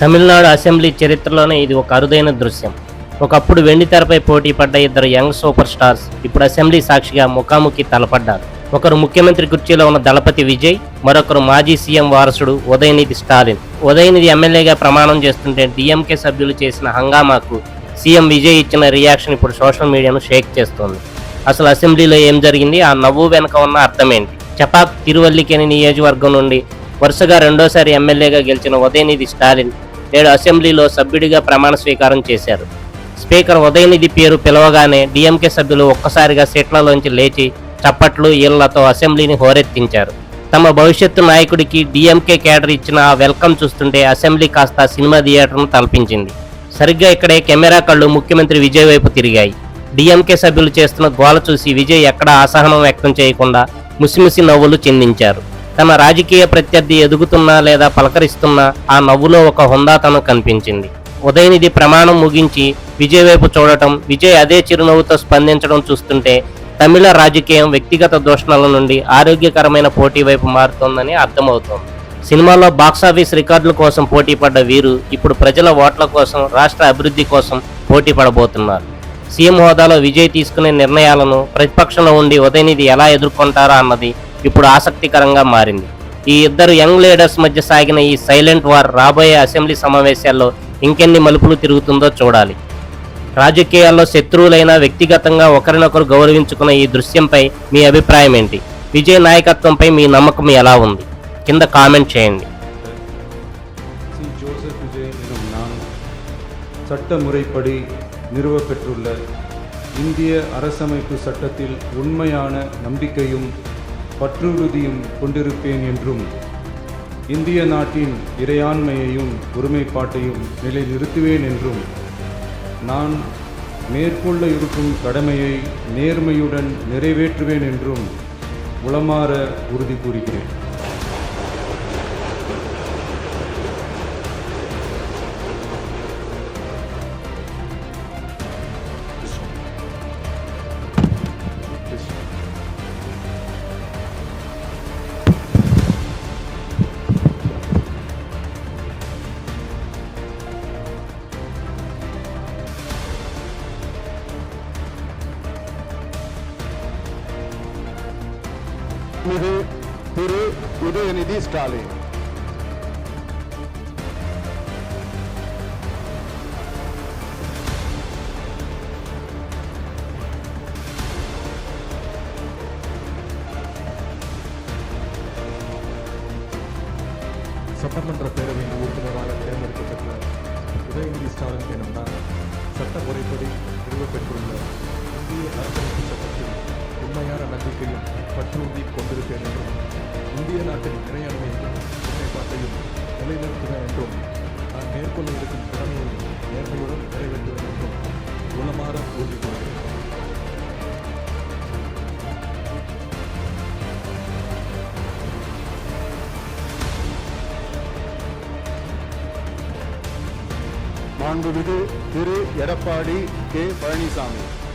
Tamil Nadu assembly చరిత్రలోనే ఇది ఒక అరుదైన దృశ్యం. ఒకప్పుడు వెండితెరపై పోటీ పడ్డ ఇద్దరు యంగ్ సూపర్ స్టార్స్ ఇప్పుడు అసెంబ్లీ సాక్షిగా ముఖాముఖి తలపడ్డారు. ఒకరు ముఖ్యమంత్రి కుర్చీలో ఉన్న దళపతి విజయ్, మరొకరు మాజీ సీఎం వారసుడు ఉదయనిధి స్టాలిన్. ఉదయనిధి ఎమ్మెల్యేగా ప్రమాణం చేస్తుంటే డీఎంకే సభ్యులు చేసిన హంగామాకు సీఎం విజయ్ ఇచ్చిన రియాక్షన్ ఇప్పుడు సోషల్ మీడియాను షేక్ చేస్తోంది. అసలు అసెంబ్లీలో ఏం జరిగింది, ఆ నవ్వు వెనుక ఉన్న అర్థమేంటి? చపాక్ తిరువల్లికేని నియోజకవర్గం నుండి వరుసగా రెండోసారి ఎమ్మెల్యేగా గెలిచిన ఉదయనిధి స్టాలిన్ నేడు అసెంబ్లీలో సభ్యుడిగా ప్రమాణ స్వీకారం చేశారు. స్పీకర్ ఉదయనిధి పేరు పిలవగానే డీఎంకే సభ్యులు ఒక్కసారిగా సీట్లలోంచి లేచి చప్పట్లు ఈళ్లతో అసెంబ్లీని హోరెత్తించారు. తమ భవిష్యత్తు నాయకుడికి డీఎంకే కేడర్ ఇచ్చిన ఆ వెల్కమ్ చూస్తుంటే అసెంబ్లీ కాస్త సినిమా థియేటర్ను తలపించింది. సరిగ్గా ఇక్కడే కెమెరా కళ్ళు ముఖ్యమంత్రి విజయ్ వైపు తిరిగాయి. డీఎంకే సభ్యులు చేస్తున్న గోల చూసి విజయ్ ఎక్కడా అసహనం వ్యక్తం చేయకుండా ముసిముసి నవ్వులు చిందించారు. తన రాజకీయ ప్రత్యర్థి ఎదుగుతున్నా లేదా పలకరిస్తున్నా ఆ నవ్వులో ఒక హుందాతనం కనిపించింది. ఉదయనిధి ప్రమాణం ముగించి విజయ్ వైపు చూడటం, విజయ్ అదే చిరునవ్వుతో స్పందించడం చూస్తుంటే తమిళ రాజకీయం వ్యక్తిగత దూషణల నుండి ఆరోగ్యకరమైన పోటీ వైపు మారుతోందని అర్థమవుతోంది. సినిమాలో బాక్సాఫీస్ రికార్డుల కోసం పోటీ పడ్డ వీరు ఇప్పుడు ప్రజల ఓట్ల కోసం, రాష్ట్ర అభివృద్ధి కోసం పోటీ పడబోతున్నారు. సీఎం హోదాలో విజయ్ తీసుకునే నిర్ణయాలను ప్రతిపక్షంలో ఉండి ఉదయనిధి ఎలా ఎదుర్కొంటారా అన్నది ఇప్పుడు ఆసక్తికరంగా మారింది. ఈ ఇద్దరు యంగ్ లీడర్స్ మధ్య సాగిన ఈ సైలెంట్ వార్ రాబోయే అసెంబ్లీ సమావేశాల్లో ఇంకెన్ని మలుపులు తిరుగుతుందో చూడాలి. రాజకీయాల్లో శత్రువులైనా వ్యక్తిగతంగా ఒకరినొకరు గౌరవించుకున్న ఈ దృశ్యంపై మీ అభిప్రాయం ఏంటి? విజయ్ నాయకత్వంపై మీ నమ్మకం ఎలా ఉంది? కింద కామెంట్ చేయండి. ஜோசப் விஜய் எனும் நான் சட்ட முறைப்படி நிறுவப்பெற்றுள்ள இந்திய அரசமைப்பு சட்டத்தில் உண்மையான நம்பிக்கையும் பற்றுறுதியும் கொண்டிருப்பேன் என்றும் இந்திய நாட்டின் இறையாண்மையையும் ஒருமைப்பாட்டையும் நிலைநிறுத்துவேன் என்றும் நான் மேற்கொள்ள இருக்கும் கடமையை நேர்மையுடன் நிறைவேற்றுவேன் என்றும் உளமாற உறுதி கூறுகிறேன். திரு உதயநிதி ஸ்டாலின். சட்டமன்ற பேரவையின் உறுப்பினராக தேர்ந்தெடுக்கப்பட்ட உதயநிதி ஸ்டாலின் எனும் நான் சட்ட முறைப்படி நிறுவப்பெற்றுள்ள இந்திய அரசமைப்பு சட்டத்தில் உண்மையான நம்பிக்கையும் பற்றுறுதி கொண்டிருப்பேன் என்றும் இந்திய நாட்டின் இறையாண்மையையும் ஒருமைப்பாட்டையும் நிலைநிறுத்துவேன் என்றும் நான் மேற்கொள்ள இருக்கும் கடமையை நேர்மையுடன் நிறைவேற்றுவேன் என்றும் உளமாற உறுதி கூறுகிறேன். மாண்புமிகு திரு எடப்பாடி கே பழனிசாமி.